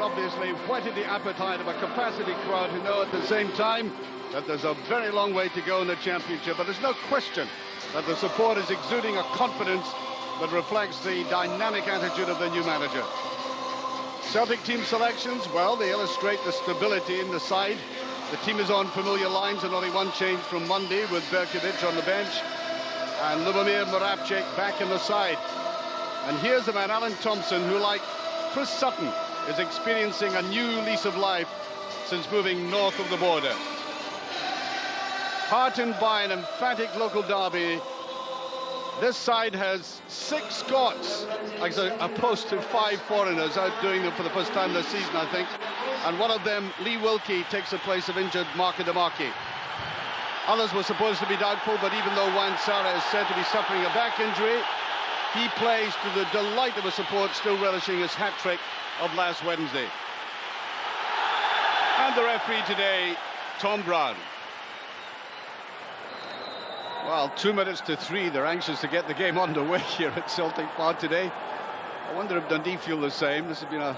obviously whetted the appetite of a capacity crowd who know at the same time that there's a very long way to go in the championship. But there's no question that the support is exuding a confidence that reflects the dynamic attitude of the new manager. Celtic team selections, well, they illustrate the stability in the side. The team is on familiar lines and only one change from Monday, with Berkovic on the bench and Lubomir Moravcik back in the side. And here's the man, Alan Thompson, who, like Chris Sutton, is experiencing a new lease of life since moving north of the border. Heartened by an emphatic local derby, this side has 6 Scots, as opposed to 5 foreigners out doing them for the first time this season, I think. And one of them, Lee Wilkie, takes the place of injured Marco DeMarchi. Others were supposed to be doubtful, but even though Juan Sara is said to be suffering a back injury, he plays to the delight of the support, still relishing his hat-trick of last Wednesday. And the referee today, Tom Brown. Well, 2 minutes to 3, they're anxious to get the game underway here at Celtic Park today. I wonder if Dundee feel the same. This has been a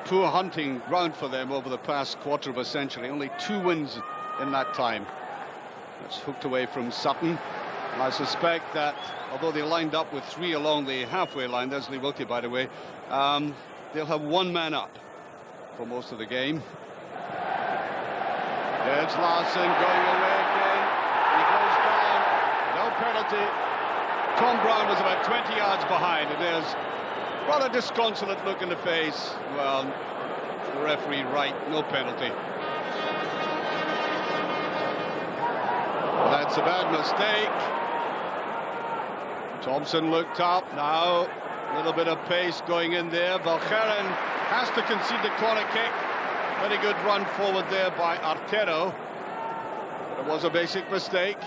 poor hunting ground for them over the past quarter of a century. Only 2 wins in that time. That's hooked away from Sutton. And I suspect that, although they lined up with 3 along the halfway line, there's Lee Wilkie, by the way, they'll have 1 man up for most of the game. There's Larson going away again. He goes down. No penalty. Tom Brown was about 20 yards behind, and there's rather disconsolate look in the face. Well, the referee right, no penalty. Well, that's a bad mistake. Thompson looked up. Now a little bit of pace going in there. Valcheren has to concede the corner kick. Very good run forward there by Artero. But it was a basic mistake.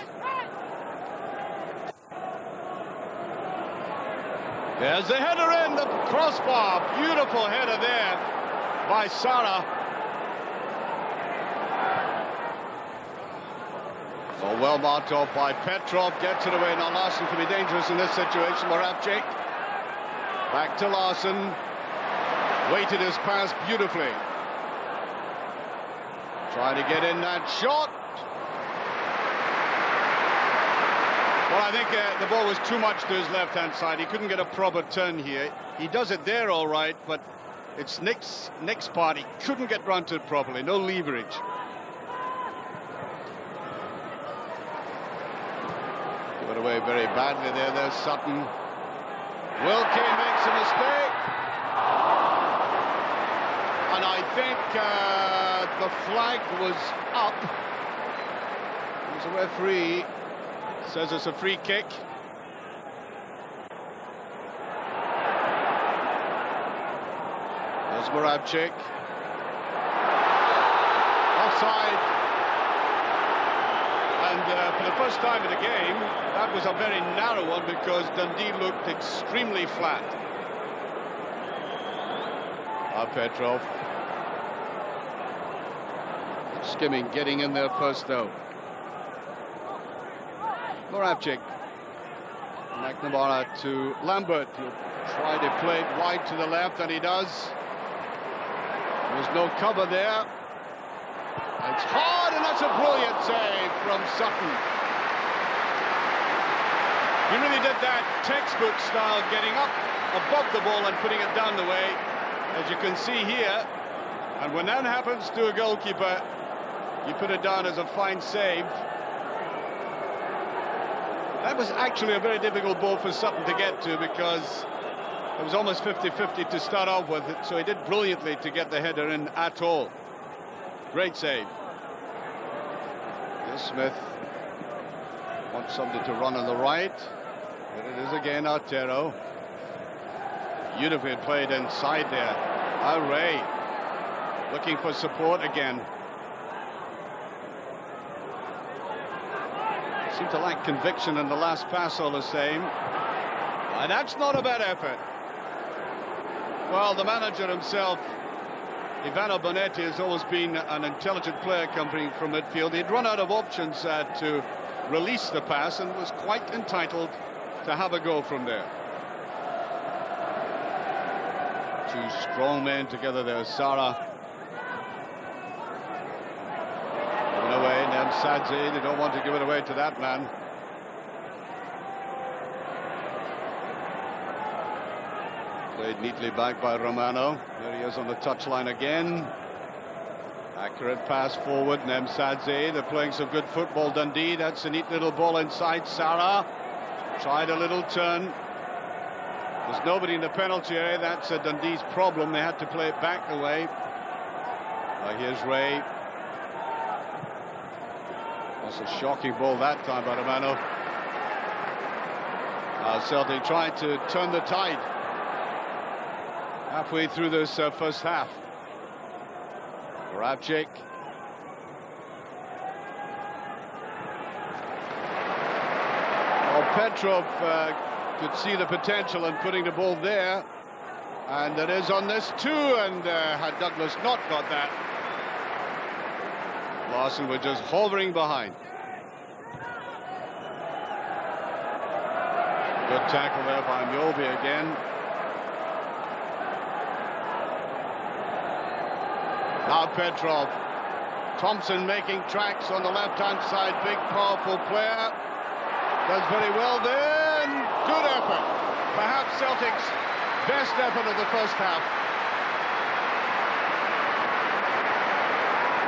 There's the header in, the crossbar. Beautiful header there by Sara. Well marked off by Petrov. Gets it away. Now Larson can be dangerous in this situation. Moravcik. Back to Larson. Weighted his pass beautifully. Trying to get in that shot. Well, I think the ball was too much to his left-hand side. He couldn't get a proper turn here. He does it there all right, but it's Nick's part. He couldn't get round to it properly. No leverage. Give it away very badly there. There's Sutton. Wilkie makes a mistake. And I think the flag was up. There's a referee. Says it's a free kick. There's Moravcik. Offside. And for the first time in the game, that was a very narrow one because Dundee looked extremely flat. Petrov. Skimming, getting in there first though. Moravcik. McNamara to Lambert. He'll try to play it wide to the left, and he does. There's no cover there. It's hard, and that's a brilliant save from Sutton. He really did that textbook style, getting up above the ball and putting it down the way, as you can see here. And when that happens to a goalkeeper, you put it down as a fine save. That was actually a very difficult ball for Sutton to get to because it was almost 50-50 to start off with, so he did brilliantly to get the header in at all. Great save. Here's Smith. Wants somebody to run on the right. But it is again Artero. Beautifully played inside there. Ray looking for support again. Seemed to lack conviction in the last pass all the same. And that's not a bad effort. Well, the manager himself, Ivano Bonetti, has always been an intelligent player coming from midfield. He'd run out of options to release the pass and was quite entitled to have a go from there. Two strong men together there. Sara giving away. Nemsadze, they don't want to give it away to that man. Played neatly back by Romano. There he is on the touchline again. Accurate pass forward. Nemsadze, they're playing some good football. Dundee, that's a neat little ball inside. Sara tried a little turn. There's nobody in the penalty area. That's Dundee's problem. They had to play it back the way. Here's Ray. That's a shocking ball that time by Romano. Celtic trying to turn the tide halfway through this first half. Rabchik. Well, Petrov could see the potential in putting the ball there, and it is on this too, and had Douglas not got that, Larson were just hovering behind. Good tackle there by Mjolby again. Now Petrov. Thompson making tracks on the left-hand side. Big, powerful player. Does very well there. And good effort. Perhaps Celtic's best effort of the first half.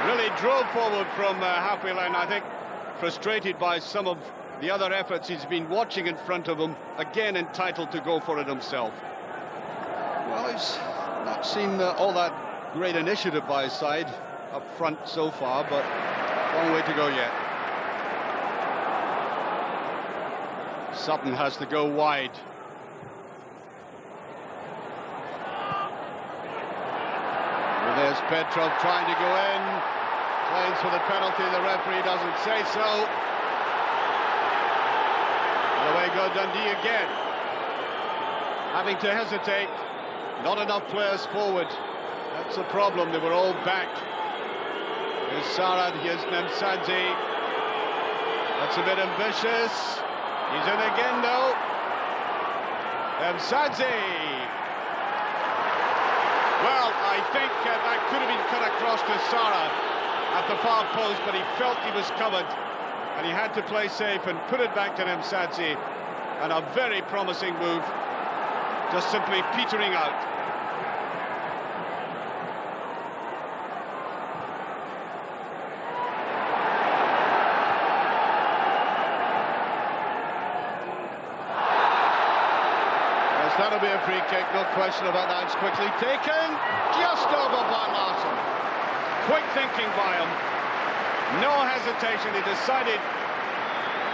Really drove forward from halfway line, I think, frustrated by some of the other efforts he's been watching in front of him. Again, entitled to go for it himself. Well, he's not seen all that great initiative by his side up front so far, but long way to go yet. Sutton has to go wide. Well, there's Petrov trying to go in. Claims for the penalty. The referee doesn't say so. And away go Dundee again. Having to hesitate. Not enough players forward. That's a problem. They were all back. Here's Sara, here's Nemsadze. That's a bit ambitious. He's in again, though. Nemsadze. Well, I think that could have been cut across to Sara at the far post, but he felt he was covered, and he had to play safe and put it back to Nemsadze. And a very promising move, just simply petering out. That'll be a free kick, no question about that. It's quickly taken, just over by Larson. Quick thinking by him, no hesitation. He decided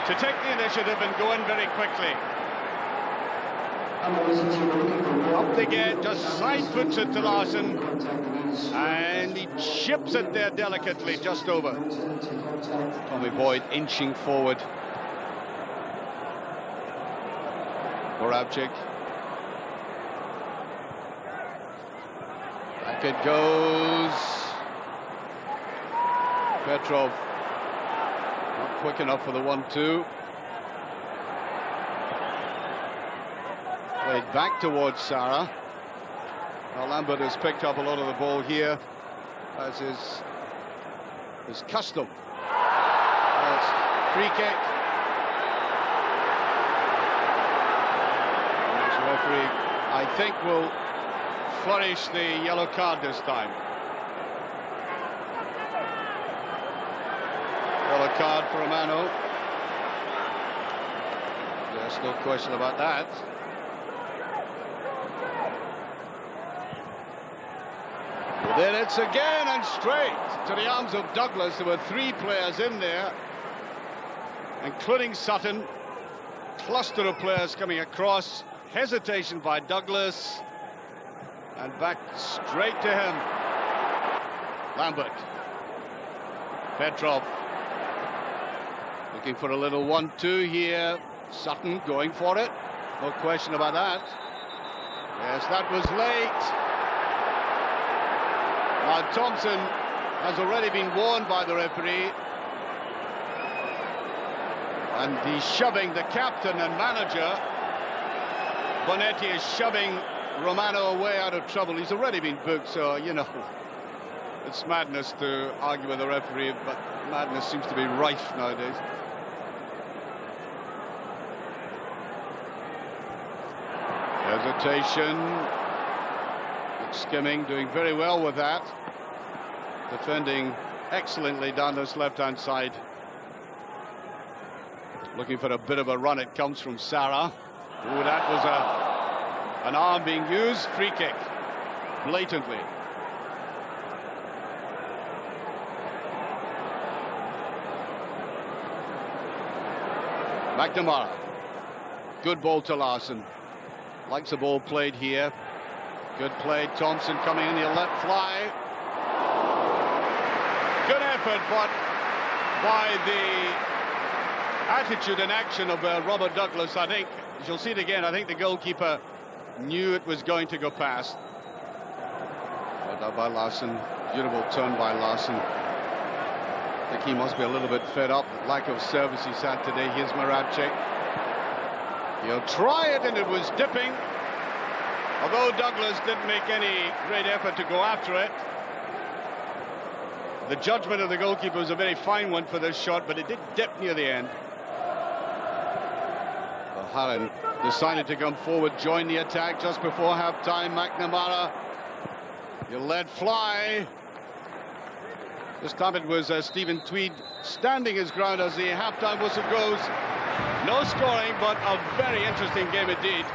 to take the initiative and go in very quickly. Up they get, just side foots it to Larson, and he chips it there delicately, just over. Tommy Boyd inching forward. Rabchik. Back it goes. Petrov not quick enough for the 1-2. Played back towards Sara. Now Lambert has picked up a lot of the ball here, as his custom. That's free kick. The referee, I think, will flourish the yellow card this time. Yellow card for Romano. There's no question about that. Then it's again and straight to the arms of Douglas. There were three players in there, including Sutton. Cluster of players coming across. Hesitation by Douglas. And back straight to him. Lambert. Petrov. Looking for a little 1-2 here. Sutton going for it. No question about that. Yes, that was late. Now Thompson has already been warned by the referee. And he's shoving the captain and manager. Bonetti is shoving Romano away out of trouble. He's already been booked, so, you know, it's madness to argue with the referee, but madness seems to be rife nowadays. Hesitation. Skimming, doing very well with that. Defending excellently down this left-hand side. Looking for a bit of a run. It comes from Sarah. Oh, that was an arm being used. Free kick. Blatantly. McNamara. Good ball to Larson. Likes the ball played here. Good play. Thompson coming in. He'll let fly. Good effort, but by the attitude and action of Robert Douglas, I think, you'll see it again, I think the goalkeeper knew it was going to go past. Well done by Larson. Beautiful turn by Larson. I think he must be a little bit fed up with lack of service he's had today. Here's Moravcik. He'll try it, and it was dipping. Although Douglas didn't make any great effort to go after it. The judgment of the goalkeeper was a very fine one for this shot, but it did dip near the end. Well, Hallen decided to come forward, join the attack just before half-time. McNamara, he'll let fly. This time it was Stephen Tweed standing his ground as the half-time whistle goes. No scoring, but a very interesting game indeed.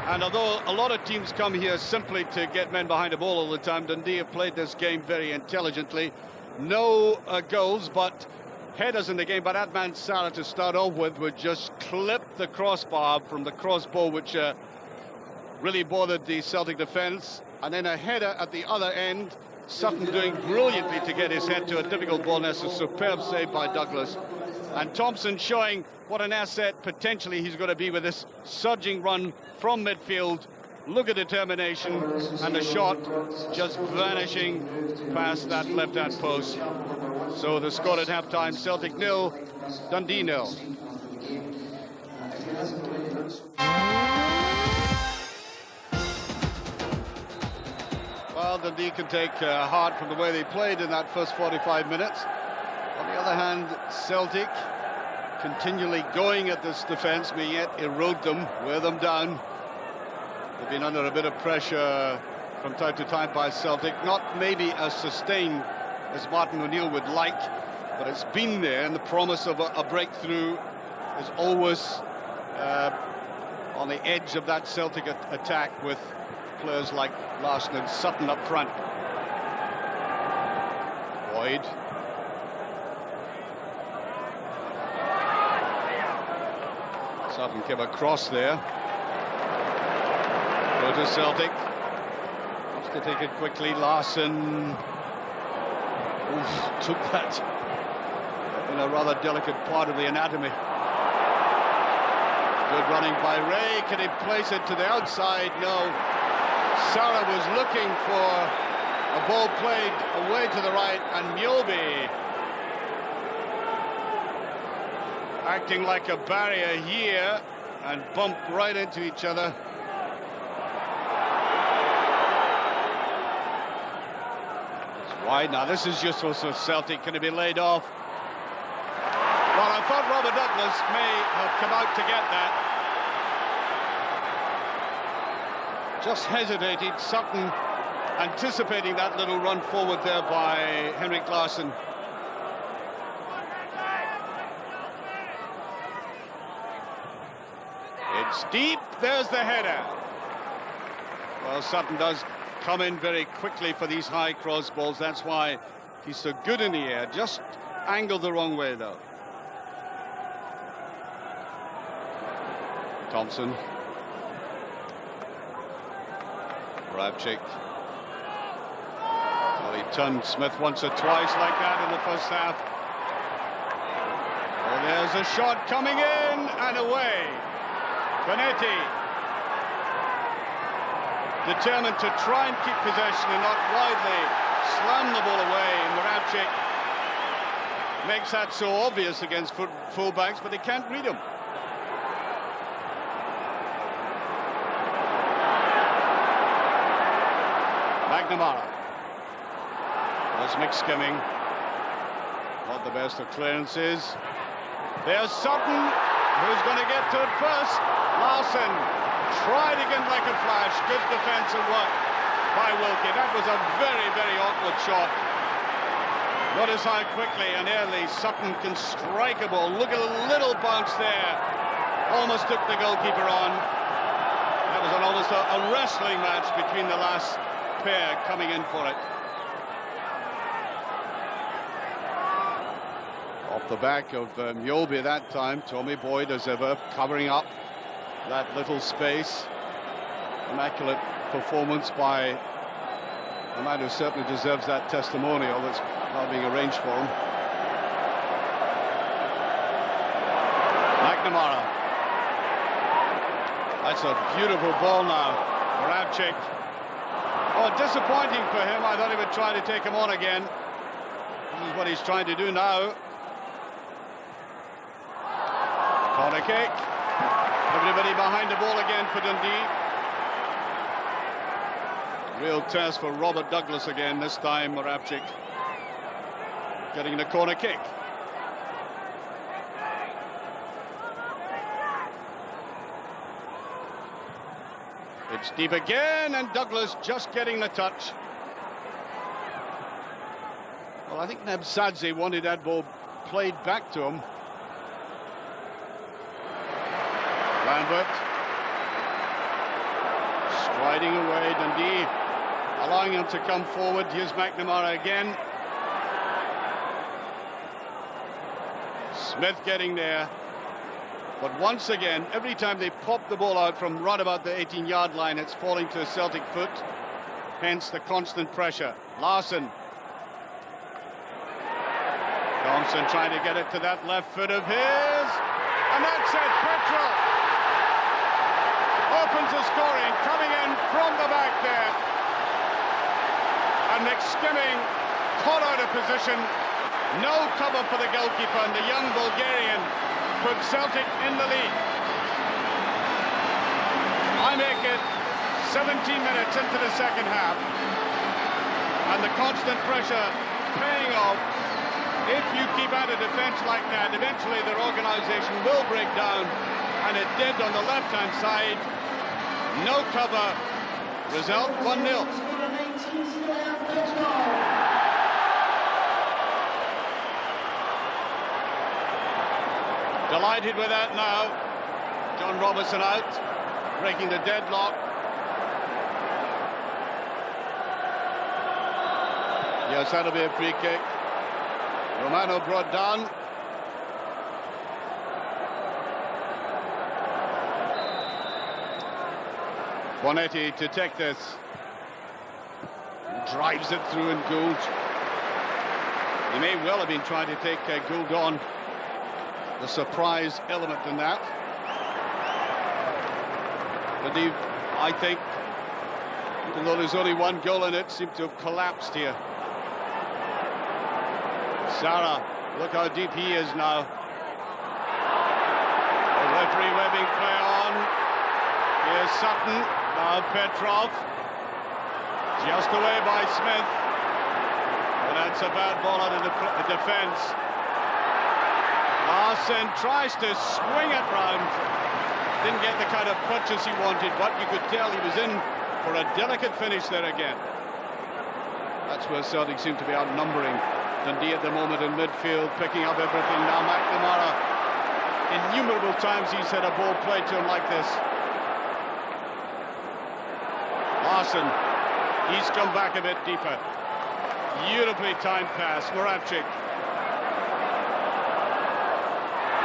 And although a lot of teams come here simply to get men behind the ball all the time, Dundee have played this game very intelligently. No goals, but headers in the game. But that man, Sarah, to start off with, would just clip the crossbar from the crossbar, which really bothered the Celtic defence. And then a header at the other end. Sutton doing brilliantly to get his head to a difficult ball. That's a superb save by Douglas. And Thompson showing what an asset potentially he's going to be with this surging run from midfield. Look at determination, and the shot just vanishing past that left-hand post. So the score at half-time, Celtic 0, Dundee 0. Well, Dundee can take heart from the way they played in that first 45 minutes. On the other hand, Celtic continually going at this defence, may yet erode them, wear them down. They've been under a bit of pressure from time to time by Celtic. Not maybe as sustained as Martin O'Neill would like, but it's been there, and the promise of a breakthrough is always on the edge of that Celtic attack with players like Larson and Sutton up front. Boyd. Sutton came across there. Go to Celtic. Wants to take it quickly. Larson took that in a rather delicate part of the anatomy. Good running by Ray. Can he place it to the outside? No. Sarah was looking for a ball played away to the right, and Mjolby acting like a barrier here and bumped right into each other. It's wide now. This is useful for Celtic. Can it be laid off? Well, I thought Robert Douglas may have come out to get that. Just hesitated. Sutton anticipating that little run forward there by Henrik Larsson. It's deep. There's the header. Well, Sutton does come in very quickly for these high cross balls. That's why he's so good in the air. Just angled the wrong way, though. Thompson. Moravcik. Well, he turned Smith once or twice like that in the first half. Oh, there's a shot coming in and away. Canetti determined to try and keep possession and not widely slam the ball away. Moravcik makes that so obvious against fullbacks, but they can't read him. McNamara. There's McSkimming. Not the best of clearances. There's Sutton, who's going to get to it first. Larson tried again like a flash. Good defensive work by Wilkie. That was a very, very awkward shot. Notice how quickly and early Sutton can strike a ball. Look at a little bounce there. Almost took the goalkeeper on. That was almost a wrestling match between the last pair coming in for it. Off the back of Mjolby that time, Tommy Boyd as ever covering up that little space. Immaculate performance by a man who certainly deserves that testimonial that's now being arranged for him. McNamara. That's a beautiful ball now. Moravcik. Oh, disappointing for him. I thought he would try to take him on again. This is what he's trying to do now. Corner kick. Everybody behind the ball again for Dundee. Real test for Robert Douglas again, this time Moravcik getting the corner kick. It's deep again, and Douglas just getting the touch. Well, I think Nabsadze wanted that ball played back to him. Lambert striding away, Dundee allowing him to come forward. Here's McNamara again. Smith getting there. But once again, every time they pop the ball out from right about the 18-yard line, it's falling to a Celtic foot. Hence the constant pressure. Larson. Thompson trying to get it to that left foot of his. And that's it, Petrov opens the scoring, coming in from the back there. And McSkimming caught out of position. No cover for the goalkeeper, and the young Bulgarian put Celtic in the lead. I make it 17 minutes into the second half, and the constant pressure paying off. If you keep at a defence like that, eventually their organisation will break down, and it did on the left-hand side. No cover. Result 1-0. Delighted with that now. John Robertson out, breaking the deadlock. Yes, that'll be a free kick. Romano brought down. Bonetti to take this. Drives it through and Gould. He may well have been trying to take Gould on. The surprise element in that. But I think, even though there's only one goal in it, seemed to have collapsed here. Sarah, look how deep he is now. The referee webbing play on. Here's Sutton, now Petrov. Just away by Smith. And that's a bad ball out of the defence. Larson tries to swing it round. Didn't get the kind of purchase he wanted, but you could tell he was in for a delicate finish there again. That's where Celtic seem to be outnumbering Dundee at the moment in midfield, picking up everything. Now McNamara, innumerable times he's had a ball played to him like this. Larson, he's come back a bit deeper. Beautifully timed pass. Moravcik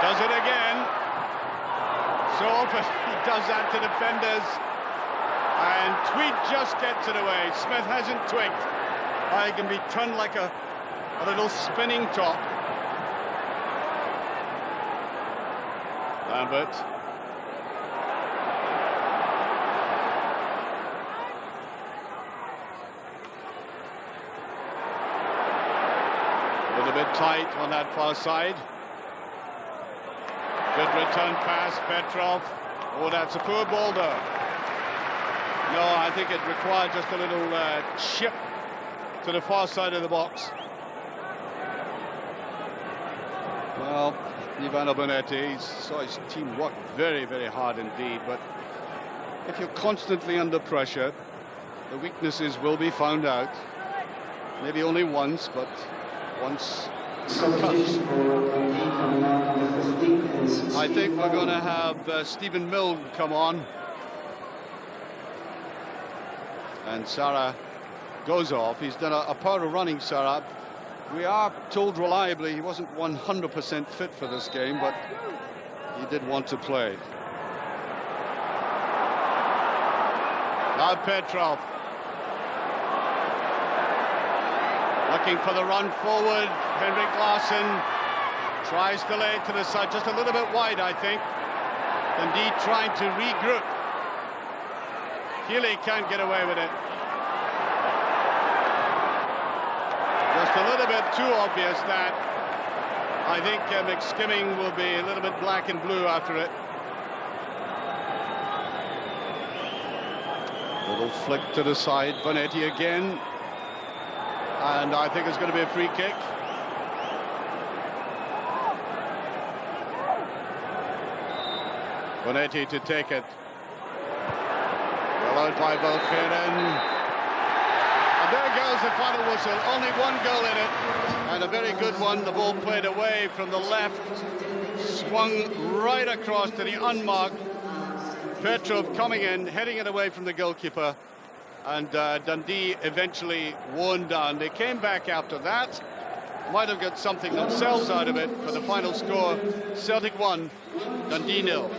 does it again. So often he does that to defenders. And Tweed just gets it away. Smith hasn't twigged. It can be turned like a little spinning top. Lambert. A little bit tight on that far side. Good return pass, Petrov. Oh, that's a poor ball though. No, I think it required just a little chip to the far side of the box. Well, Ivano Bonetti saw his team work very, very hard indeed, but if you're constantly under pressure, the weaknesses will be found out. Maybe only once, but once comes. I think we're going to have Stephen Milne come on. And Sarah goes off. He's done a power of running, Sarah. We are told reliably he wasn't 100% fit for this game, but he did want to play. Now Petrov. Looking for the run forward. Henrik Larsson tries to lay it to the side, just a little bit wide, I think. Dundee trying to regroup. Healy can't get away with it. Just a little bit too obvious that. I think McSkimming will be a little bit black and blue after it. Little flick to the side, Bonetti again. And I think it's going to be a free kick. Bonetti to take it. Followed by Valkeren. And there goes the final whistle. Only one goal in it. And a very good one. The ball played away from the left. Swung right across to the unmarked. Petrov coming in, heading it away from the goalkeeper. And Dundee eventually worn down. They came back after that. Might have got something themselves out of it. For the final score, Celtic 1, Dundee 0.